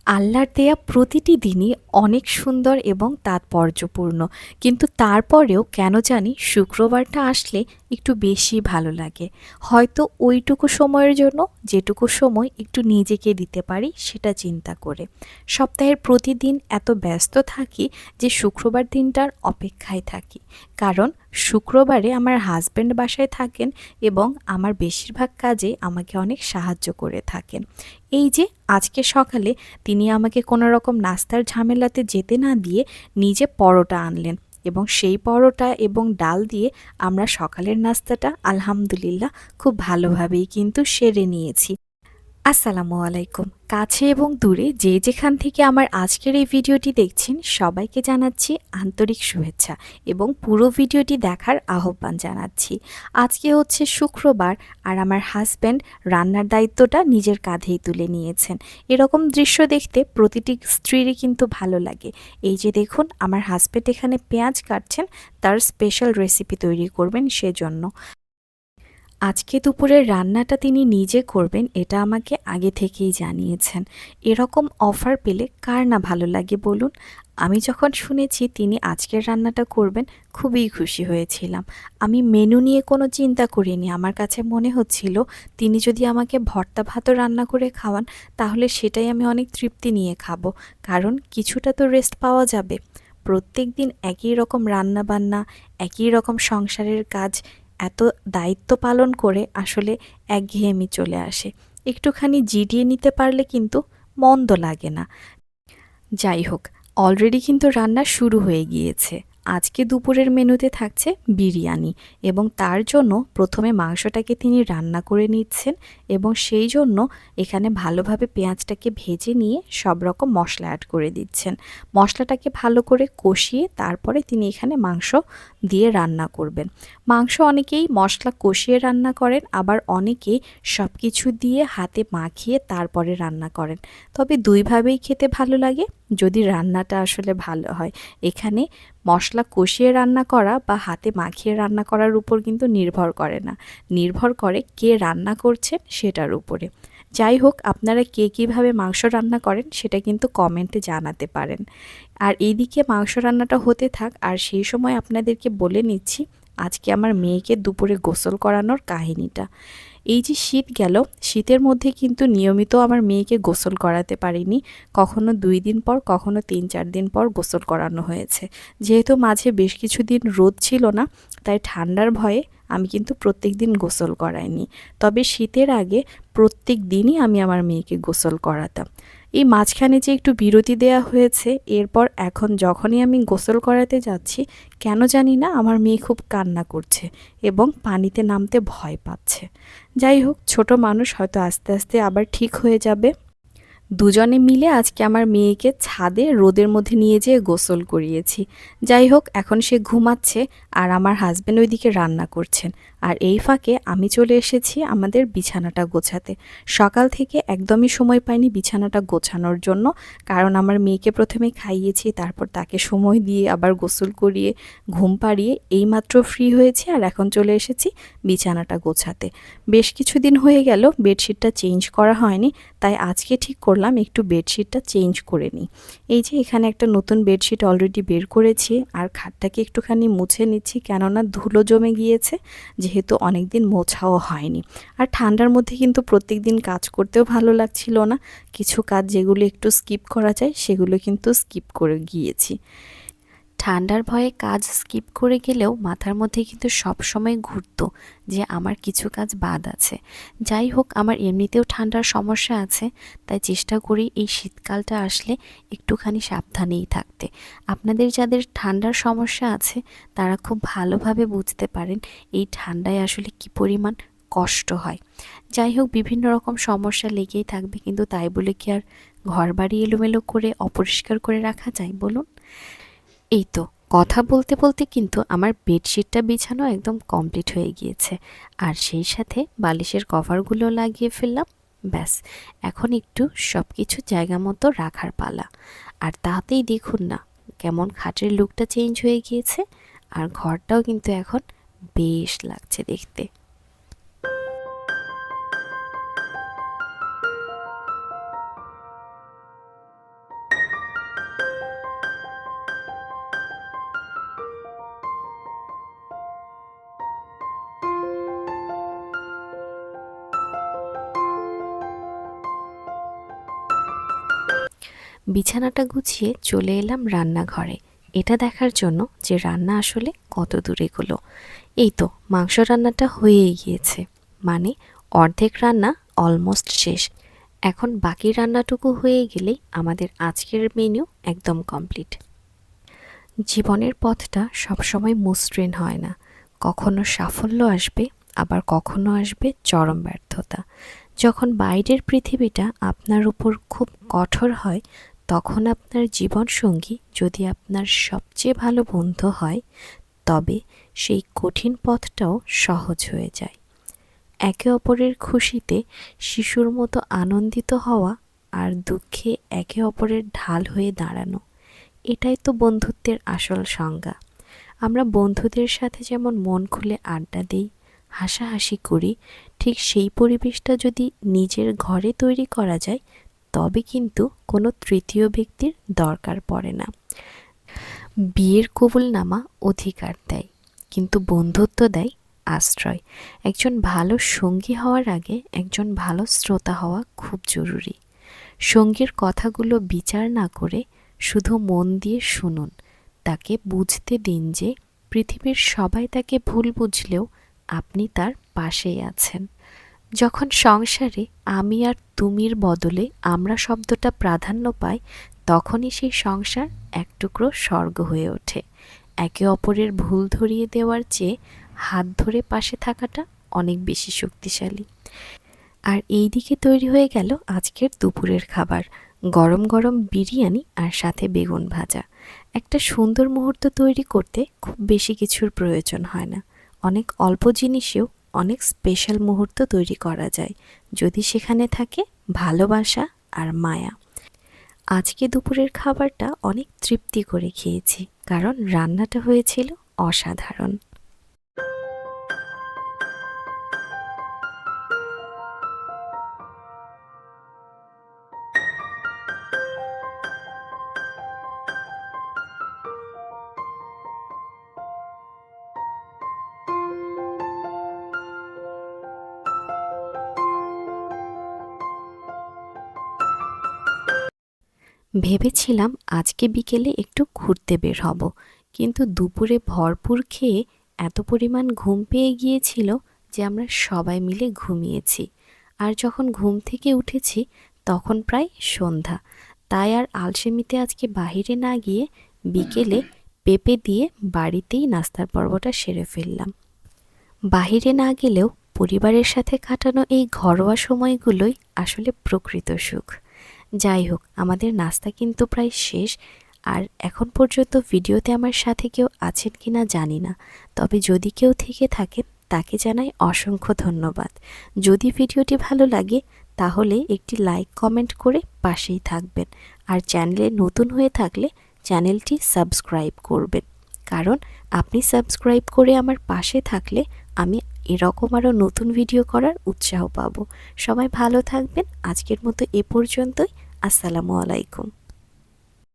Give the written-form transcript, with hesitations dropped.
আল্লাহর দেয়া প্রতিটি দিনই অনেক সুন্দর এবং তাৎপর্যপূর্ণ, কিন্তু তারপরেও কেন জানি শুক্রবারটা আসলে একটু বেশি ভালো লাগে। হয়তো ওইটুকু সময়ের জন্য যেটুকু সময় একটু নিজেকে দিতে পারি সেটা চিন্তা করে। সপ্তাহের প্রতিদিন এত ব্যস্ত থাকি যে শুক্রবার দিনটার অপেক্ষায় থাকি, কারণ শুক্রবারে আমার হাজব্যান্ড বাসায় থাকেন এবং আমার বেশিরভাগ কাজে আমাকে অনেক সাহায্য করে থাকেন। এই যে আজকে সকালে তিনি আমাকে কোনো রকম নাস্তার ঝামেলাতে যেতে না দিয়ে নিজে পরোটা আনলেন, এবং সেই পরোটা এবং ডাল দিয়ে আমরা সকালের নাস্তাটা আলহামদুলিল্লাহ খুব ভালোভাবেই কিন্তু সেরে নিয়েছি। আসসালামু আলাইকুম। কাছে এবং দূরে যে যেখান থেকে আমার আজকের এই ভিডিওটি দেখছেন সবাইকে জানাচ্ছি আন্তরিক শুভেচ্ছা এবং পুরো ভিডিওটি দেখার আহ্বান জানাচ্ছি। আজকে হচ্ছে শুক্রবার আর আমার হাজব্যান্ড রান্নার দায়িত্বটা নিজের কাঁধেই তুলে নিয়েছেন। এরকম দৃশ্য দেখতে প্রতিটি স্ত্রীরই কিন্তু ভালো লাগে। এই যে দেখুন, আমার হাজব্যান্ড এখানে পেঁয়াজ কাটছেন, তার স্পেশাল রেসিপি তৈরি করবেন সেজন্য। আজকে দুপুরের রান্নাটা তিনি নিজে করবেন এটা আমাকে আগে থেকেই জানিয়েছেন। এরকম অফার পেলে কার না ভালো লাগে বলুন? আমি যখন শুনেছি তিনি আজকের রান্নাটা করবেন খুবই খুশি হয়েছিলাম। আমি মেনু নিয়ে কোনো চিন্তা করিনি। আমার কাছে মনে হচ্ছিল তিনি যদি আমাকে ভর্তা ভাতও রান্না করে খাওয়ান তাহলে সেটাই আমি অনেক তৃপ্তি নিয়ে খাবো, কারণ কিছুটা তো রেস্ট পাওয়া যাবে। প্রত্যেক দিন একই রকম রান্না বান্না, একই রকম সংসারের কাজ, এত দায়িত্ব পালন করে আসলে একঘেয়েমি চলে আসে। একটুখানি জিরিয়ে নিতে পারলে কিন্তু মন্দ লাগে না। যাই হোক, অলরেডি কিন্তু রান্না শুরু হয়ে গিয়েছে। আজকে দুপুরের মেনুতে থাকছে বিরিয়ানি, এবং তার জন্য প্রথমে মাংসটাকে তিনি রান্না করে নিচ্ছেন, এবং সেই জন্য এখানে ভালোভাবে পেঁয়াজটাকে ভেজে নিয়ে সব রকম মশলা অ্যাড করে দিচ্ছেন। মশলাটাকে ভালো করে কষিয়ে তারপরে তিনি এখানে মাংস দিয়ে রান্না করবেন। মাংস অনেকেই মশলা কষিয়ে রান্না করেন, আবার অনেকেই সব কিছু দিয়ে হাতে মাখিয়ে তারপরে রান্না করেন। তবে দুইভাবেই খেতে ভালো লাগে যদি রান্নাটা আসলে ভালো হয়। এখানে মশলা কষিয়ে রান্না করা বা হাতে মাখিয়ে রান্না করার উপর কিন্তু নির্ভর করে না, নির্ভর করে কে রান্না করছেন সেটার উপরে। যাই হোক, আপনারা কে কীভাবে মাংস রান্না করেন সেটা কিন্তু কমেন্টে জানাতে পারেন। আর এইদিকে মাংস রান্নাটা হতে থাক, আর সেই সময় আপনাদেরকে বলে নিচ্ছি আজকে আমার মেয়েকে দুপুরে গোসল করানোর কাহিনীটা। এই যে শীত গেল, শীতের মধ্যে কিন্তু নিয়মিত আমার মেয়েকে গোসল করাতে পারিনি। কখনো 2 দিন পর, কখনো 3-4 দিন পর গোসল করানো হয়েছে। যেহেতু মাঝে বেশ কিছুদিন রোদ ছিল না, তাই ঠান্ডার ভয়ে আমি কিন্তু প্রত্যেক দিন গোসল করাইনি। তবে শীতের আগে প্রত্যেক দিনই আমি আমার মেয়েকে গোসল করাতাম। এই মাঝখানে যে একটু বিরতি দেয়া হয়েছে, এরপর এখন যখনই আমি গোসল করাতে যাচ্ছি কেন জানি না আমার মেয়ে খুব কান্না করছে এবং পানিতে নামতে ভয় পাচ্ছে। যাই হোক, ছোট মানুষ, হয়তো আস্তে আস্তে আবার ঠিক হয়ে যাবে। দুজনে মিলে আজকে আমার মেয়েকে ছাদে রোদের মধ্যে নিয়ে যেয়ে গোসল করিয়েছি। যাই হোক, এখন সে ঘুমাচ্ছে আর আমার হাজবেন্ড ওইদিকে রান্না করছেন, আর এই ফাঁকে আমি চলে এসেছি আমাদের বিছানাটা গোছাতে। সকাল থেকে একদমই সময় পাইনি বিছানাটা গোছানোর জন্য, কারণ আমার মেয়েকে প্রথমে খাইয়েছি, তারপর তাকে সময় দিয়ে আবার গোসল করিয়ে ঘুম পাড়িয়ে এইমাত্র ফ্রি হয়েছি, আর এখন চলে এসেছি বিছানাটা গোছাতে। বেশ কিছুদিন হয়ে গেল বেডশিটটা চেঞ্জ করা হয়নি, তাই আজকে ঠিক করলাম একটু বেডশিটটা চেঞ্জ করে নিই। এই যে এখানে একটা নতুন বেডশিট অলরেডি বের করেছি, আর খাটটাকে একটুখানি মুছে নিচ্ছি, কেননা ধুলো জমে গিয়েছে, যেহেতু অনেক দিন মোছাও হয়নি। আর ঠান্ডার মধ্যে কিন্তু প্রত্যেক দিন কাজ করতেও ভালো লাগছিল না। কিছু কাজ যেগুলো একটু স্কিপ করা যায় সেগুলো কিন্তু স্কিপ করে গিয়েছি। ঠান্ডার ভয়ে কাজ স্কিপ করে গেলেও মাথার মধ্যে কিন্তু সব সময় ঘুরতো যে আমার কিছু কাজ বাদ আছে। যাই হোক, আমার এমনিতেও ঠান্ডার সমস্যা আছে, তাই চেষ্টা করি এই শীতকালটা আসলে একটুখানি সাবধানেই থাকতে। আপনাদের যাদের ঠান্ডার সমস্যা আছে তারা খুব ভালোভাবে বুঝতে পারেন এই ঠান্ডায় আসলে কী পরিমাণ কষ্ট হয়। যাই হোক, বিভিন্ন রকম সমস্যা লেগেই থাকবে, কিন্তু তাই বলে কি আর ঘরবাড়ি এলোমেলো করে অপরিষ্কার করে রাখা যায় বলুন? এই তো, কথা বলতে বলতে কিন্তু আমার বেডশিটটা বিছানো একদম কমপ্লিট হয়ে গিয়েছে, আর সেই সাথে বালিশের কভারগুলো লাগিয়ে ফেললাম। ব্যাস, এখন একটু সব কিছু জায়গা মতো রাখার পালা। আর তাতেই দেখুন না কেমন খাটের লুকটা চেঞ্জ হয়ে গিয়েছে, আর ঘরটাও কিন্তু এখন বেশ লাগছে দেখতে। বিছানাটা গুছিয়ে চলে এলাম রান্নাঘরে, এটা দেখার জন্য যে রান্না আসলে কত দূর এগোলো। এই তো মাংস রান্নাটা হয়েই গিয়েছে, মানে অর্ধেক রান্না অলমোস্ট শেষ। এখন বাকি রান্নাটুকু হয়ে গেলেই আমাদের আজকের মেনু একদম কমপ্লিট। জীবনের পথটা সবসময় মসৃণ হয় না, কখনো সাফল্য আসবে, আবার কখনো আসবে চরম ব্যর্থতা। যখন বাইরের পৃথিবীটা আপনার উপর খুব কঠোর হয়, তখন আপনার জীবনসঙ্গী যদি আপনার সবচেয়ে ভালো বন্ধু হয়, তবে সেই কঠিন পথটাও সহজ হয়ে যায়। একে অপরের খুশিতে শিশুর মতো আনন্দিত হওয়া, আর দুঃখে একে অপরের ঢাল হয়ে দাঁড়ানো, এটাই তো বন্ধুত্বের আসল সংজ্ঞা। আমরা বন্ধুদের সাথে যেমন মন খুলে আড্ডা দিই, হাসাহাসি করি, ঠিক সেই পরিবেশটা যদি নিজের ঘরে তৈরি করা যায়, তবে কিন্তু কোনো তৃতীয় ব্যক্তির দরকার পড়ে না। বিয়ের কবুলনামা অধিকার দেয়, কিন্তু বন্ধুত্ব দেয় আশ্রয়। একজন ভালো সঙ্গী হওয়ার আগে একজন ভালো শ্রোতা হওয়া খুব জরুরি। সঙ্গীর কথাগুলো বিচার না করে শুধু মন দিয়ে শুনুন, তাকে বুঝতে দিন যে পৃথিবীর সবাই তাকে ভুল বুঝলেও আপনি তার পাশেই আছেন। যখন সংসারে আমি আর তুমির বদলে আমরা শব্দটা প্রাধান্য পায়, তখনই সেই সংসার এক টুকরো স্বর্গ হয়ে ওঠে। একে অপরের ভুল ধরিয়ে দেওয়ার চেয়ে হাত ধরে পাশে থাকাটা অনেক বেশি শক্তিশালী। আর এই দিকে তৈরি হয়ে গেল আজকের দুপুরের খাবার, গরম গরম বিরিয়ানি আর সাথে বেগুন ভাজা। একটা সুন্দর মুহূর্ত তৈরি করতে খুব বেশি কিছুর প্রয়োজন হয় না, অনেক অল্প জিনিসেও অনেক স্পেশাল মুহূর্ত তৈরি করা যায়, যদি সেখানে থাকে ভালোবাসা আর মায়া। আজকে দুপুরের খাবারটা অনেক তৃপ্তি করে খেয়েছি, কারণ রান্নাটা হয়েছিল অসাধারণ। ভেবেছিলাম আজকে বিকেলে একটু ঘুরতে বের হব, কিন্তু দুপুরে ভরপুর খেয়ে এত পরিমাণ ঘুম পেয়ে গিয়েছিল যে আমরা সবাই মিলে ঘুমিয়েছি। আর যখন ঘুম থেকে উঠেছি তখন প্রায় সন্ধ্যা। তাই আর আলসেমিতে আজকে বাহিরে না গিয়ে বিকেলে পেঁপে দিয়ে বাড়িতেই নাস্তার পর্বটা সেরে ফেললাম। বাহিরে না গেলেও পরিবারের সাথে কাটানো এই ঘরোয়া সময়গুলোই আসলে প্রকৃত সুখ। যাই হোক, আমাদের নাস্তা কিন্তু প্রায় শেষ। আর এখন পর্যন্ত ভিডিওতে আমার সাথে কেউ আছেন কিনা জানি না, তবে যদি কেউ থেকে থাকেন তাকে জানাই অসংখ্য ধন্যবাদ। যদি ভিডিওটি ভালো লাগে তাহলে একটি লাইক কমেন্ট করে পাশেই থাকবেন, আর চ্যানেলে নতুন হয়ে থাকলে চ্যানেলটি সাবস্ক্রাইব করবেন, কারণ আপনি সাবস্ক্রাইব করে আমার পাশে থাকলে আমি এরকম আরও নতুন ভিডিও করার উৎসাহ পাবো। সবাই ভালো থাকবেন। আজকের মতো এ পর্যন্তই। আসসালামু আলাইকুম।